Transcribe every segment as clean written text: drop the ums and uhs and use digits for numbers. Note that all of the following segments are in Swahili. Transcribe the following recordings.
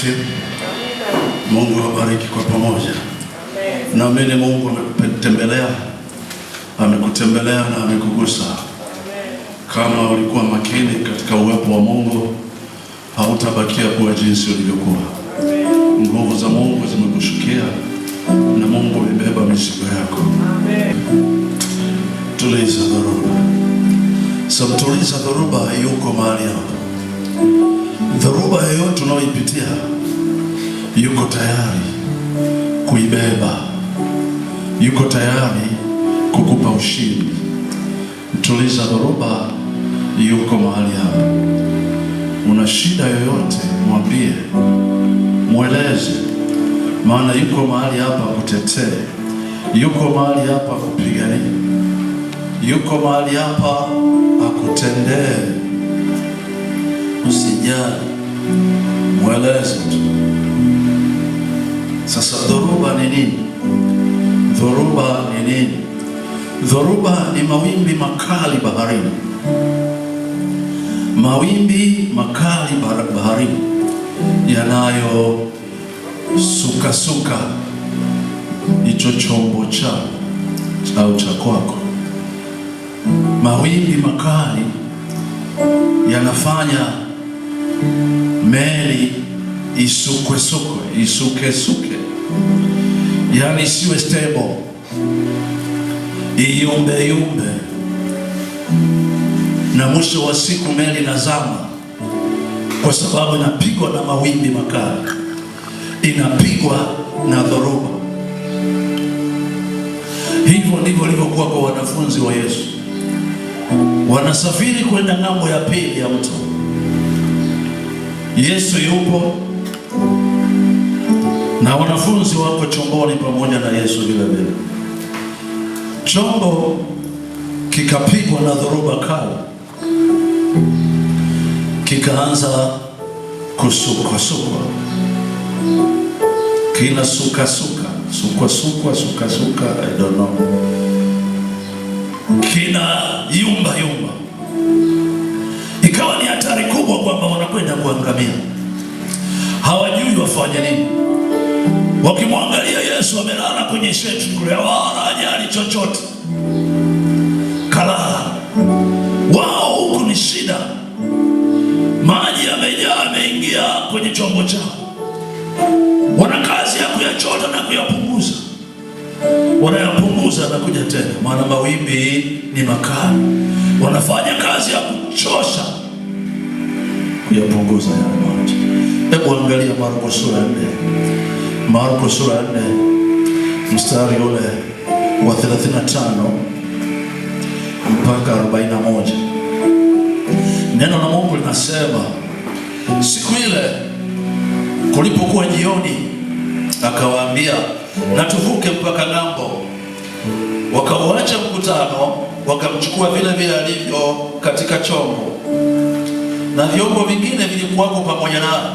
team. Mungu awabariki kwa pamoja. Naamini Mungu amekutembelea na amekugusa. Kama ulikuwa makini katika uwepo wa Mungu, hautabakia kuwa jinsi ulivyokuwa. Nguvu za Mungu zimekushukia na Mungu amebeba mizigo yako. Tuliza dhoruba. Tuliza dhoruba yuko mahali hapa. Dhoruba yoyote unayoipitia yuko tayari kuibeba. Yuko tayari kukupa ushindi. Tuliza dhoruba yuko mahali hapa. Una shida yoyote, mwambie, mweleze, maana yuko mahali hapa kutetee. Yuko mahali hapa kupigania. Yuko mahali hapa akutendee. Usijali, mweleze tu. Sasa dhoruba ni nini? Dhoruba ni nini? Dhoruba ni mawimbi makali baharini. Mawimbi makali baharini yanayo suka hicho chombo au cha kwako. Mawimbi makali yanafanya meli isuke, yani siwe stable, iyumbe, na mwisho wa siku meli nazama, kwa sababu inapigwa na mawimbi makali, inapigwa na dhoruba. Hivyo ndivyo ilivyokuwa kwa wanafunzi wa Yesu. Wanasafiri kwenda ng'ambo ya pili ya mto. Yesu yupo na wanafunzi wako chomboni pamoja na Yesu vile vile. Chombo kikapigwa na dhoruba kali, kikaanza kusukwa, kina suka, I don't know, kina yumba. Ikawa ni hatari kubwa kwamba wanakwenda kuangamia. Hawajui wafanye nini. Wakimwangalia Yesu amelala kwenye sheti kule, wala hajali chochote, kalala. Wao huku ni shida, maji yamejaa, yameingia kwenye chombo chao. Wana kazi ya kuyachota na kuyapunguza. Wanayapunguza na kuja tena, maana mawimbi ni makali. Wanafanya kazi ya kuchosha kuyapunguza yale maji. Hebu angalia Marko sura 4. Marko sura 4 mstari ule wa 35 mpaka 41. Neno la Mungu linasema, siku ile kulipokuwa jioni, akawaambia, na tuvuke mpaka ng'ambo. Wakauacha mkutano, wakamchukua vile alivyo katika chombo, na vyombo vingine vilikuwako pamoja naye.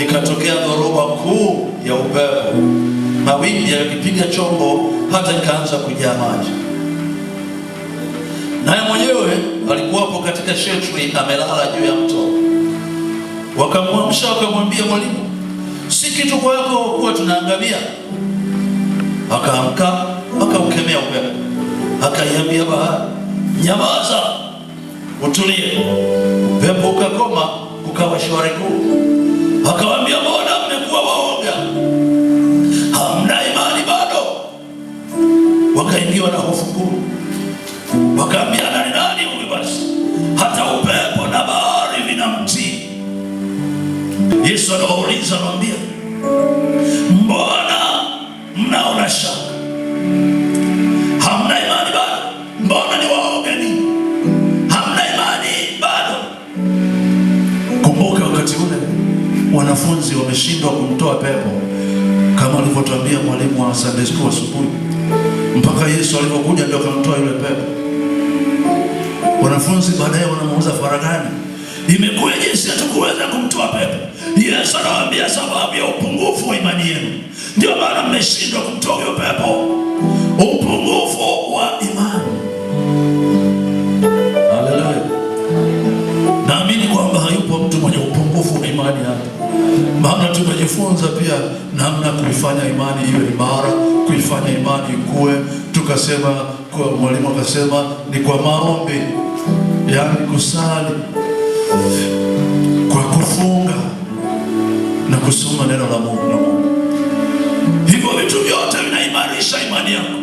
Ikatokea dhoruba kuu ya upepo, mawimbi yakipiga chombo hata ikaanza kujaa maji. Naye mwenyewe alikuwapo katika shetri, amelala juu ya mto. Wakamwamsha wakamwambia, Mwalimu, si kitu kwako kuwa tunaangamia? Akaamka, akaukemea upepo, akaiambia bahari, nyamaza, utulie. Upepo ukakoma, kukawa shwari kuu. Akawaambia, mbona mmekuwa waoga? Hamna imani bado? Wakaingiwa na hofu kuu, wakaambiana, ni nani huyu basi hata upepo na bahari vinamtii? Yesu anawauliza, anamwambia, mbona mnaona shaka? Hamna imani bado? Mbona ni waoga nini? Hamna imani bado? Kumbuka wakati ule wanafunzi wameshindwa kumtoa pepo, kama alivyotuambia mwalimu wa Sunday School asubuhi. Mpaka Yesu alipokuja ndio akamtoa yule pepo. Wanafunzi baadaye wanamuuliza faragani, imekuwaje sisi hatukuweza kumtoa pepo? Yesu anawaambia, sababu ya upungufu wa imani yenu, ndio maana mmeshindwa kumtoa huyo pepo. Upungufu wa imani. Haleluya. Naamini kwamba hayupo mtu mwenye upungufu wa imani hapa. tukajifunza pia namna kuifanya imani iwe imara, kuifanya imani ikue. Tukasema, kwa mwalimu akasema ni kwa maombi, yaani kusali, kwa kufunga na kusoma neno la Mungu. Hivyo vitu vyote vinaimarisha imani yako.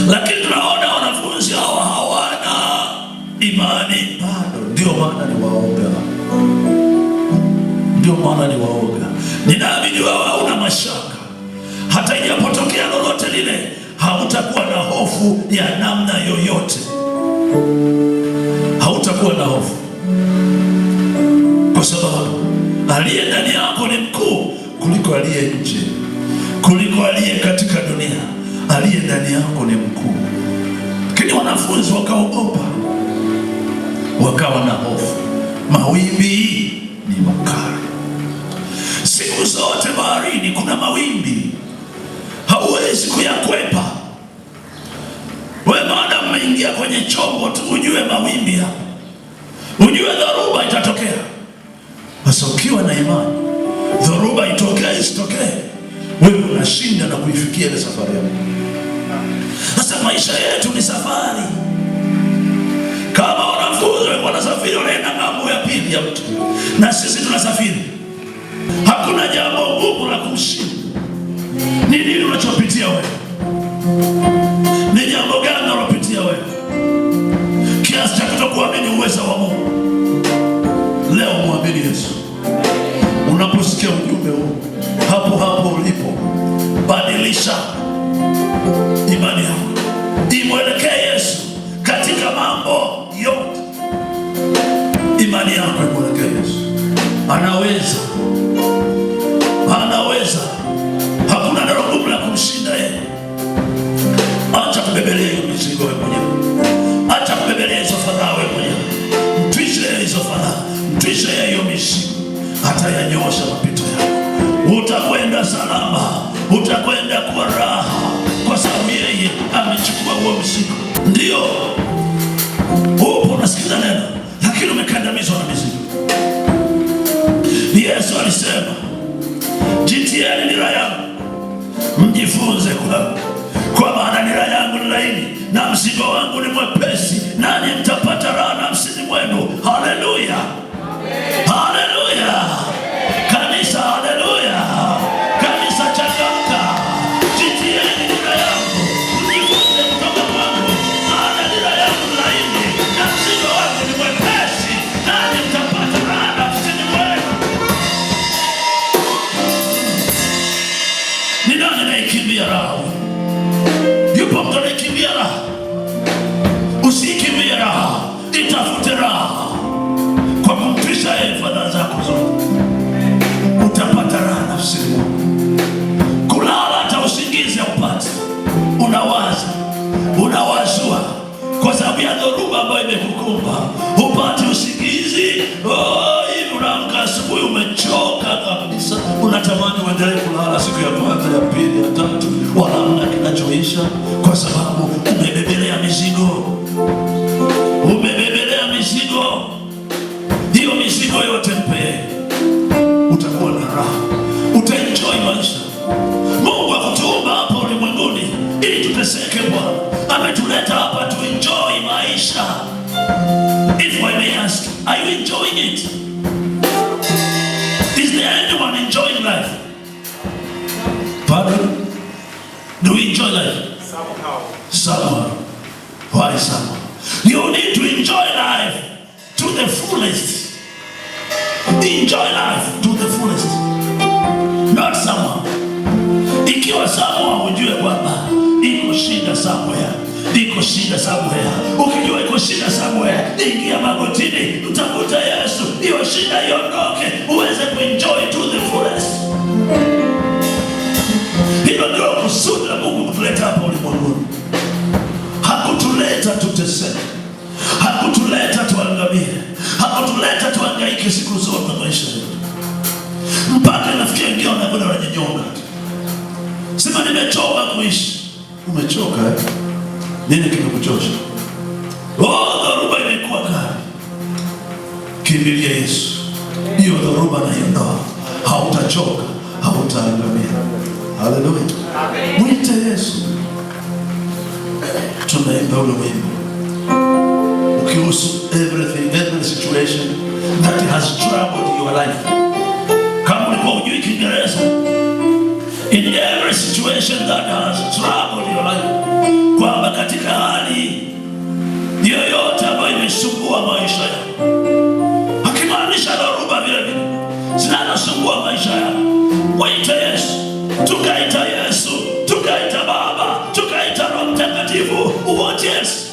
Lakini tunaona wanafunzi hawa hawana imani bado. Ndio maana ni waoga. Ninaamini wewe hauna mashaka. Hata inapotokea lolote lile, hautakuwa na hofu ya namna yoyote. Hautakuwa na hofu, kwa sababu aliye ndani yako ni mkuu kuliko aliye nje, kuliko aliye katika dunia. Aliye ndani yako ni mkuu. Lakini wanafunzi wakaogopa, wakawa na hofu. Mawimbi ni makali. Siku zote baharini kuna mawimbi, hauwezi kuyakwepa. Wewe maana mmeingia kwenye chombo tu, ujue mawimbi hapo, ujue dhoruba itatokea. Sasa ukiwa na imani, dhoruba itokee isitokee, wewe unashinda na kuifikia ile safari yako. Sasa maisha yetu ni safari. Kama wanafunzi wanasafiri, wanaenda ng'ambo ya pili ya mtu, na sisi tunasafiri. Hakuna jambo gumu la kumshinda. Ni nini unachopitia wewe? Ni jambo gani unapitia wewe kiasi cha kutokuamini uwezo wa Mungu? Leo muamini Yesu. Unaposikia ujumbe huu, hapo hapo ulipo, badilisha imani yako, imwelekee Yesu katika mambo yote. Imani yako imwelekee Yesu. Anaweza. Hakuna neno gumu la kumshinda yeye. Acha kubebelea hiyo mizigo wewe mwenyewe. Acha kubebelea hizo fadhaa wewe mwenyewe. Mtwishe hizo fadhaa, mtwishe hiyo mizigo, hata yanyosha mapito yako. Utakwenda salama, utakwenda kwa raha, kwa sababu yeye amechukua huo mzigo. Ndio upo unasikiza neno, lakini umekandamizwa na mizigo. Yesu alisema, jitieni nira yangu, mjifunze kwangu, kwa maana nira yangu ni laini na mzigo wangu ni mwepesi, nanyi mtapata raha nafsini mwenu. Haleluya, haleluya kanisa, haleluya kanisa, changamka. Jitieni nira yangu, mjifunze kutoka kwangu, maana nira yangu ni laini na mzigo wangu ni mwepesi, nanyi mtapata raha nafsini mwenu. Ni nani anayekimbia raha? Yupo mtu anayekimbia raha? Usikimbie raha, itafute raha kwa kumtwisha yeye fadhaa zako zote. Utapata raha nafsini mwako. Kulala hata usingizi haupati, unawazua kwa sababu ya dhoruba ambayo imekukumba. Hupati usingizi. Hivi unaamka asubuhi umechoka kabisa, unatamani uendelee kulala siku ya kwanza, ya pili, ya tatu, wala hamna kinachoisha, kwa sababu umebebelea mizigo. Hiyo mizigo yote mpe, utakuwa na raha, utaenjoy maisha. Mungu akutuumba hapa ulimwenguni ili tuteseke. Bwana ametuleta hapa tu enjoy maisha. If I may ask, are you enjoying it? Is there anyone enjoying life? Pardon? Do we enjoy life? Somehow. Why somehow? You need to enjoy life to the fullest. Enjoy life to the fullest. Not somehow. Ikiwa somehow ujue kwamba iko shida somewhere. Ukijua iko shida somewhere, ingia magotini, utakuta Yesu, hiyo shida iondoke, uweze kuenjoy to the fullest. Hilo ndio kusudi la Mungu kutuleta hapa ulimwenguni. Hakutuleta tuteseke, hakutuleta tuangamie, hakutuleta tuhangaike siku zote maisha yetu. Mpaka nafikia wengine wanakwenda wanajinyonga. Sema nimechoka kuishi. Umechoka eh? Nini kimekuchosha? Dhoruba imekuwa kali. Kimbilia Yesu. Hiyo dhoruba naiondoa. hautachoka, hautaangamia. Haleluya. Mwite Yesu. Tunaimba ule wimbo ukihusu every situation that has troubled your life. Kama ulikuwa hujui Kiingereza, in every situation that has troubled your life, kwamba katika hali yoyote ambayo imesumbua maisha yako, akimaanisha dhoruba vile vile zinasumbua maisha yako, waite Yesu. Tukaita Yesu, tukaita Baba, tukaita Roho Mtakatifu. What? Yes.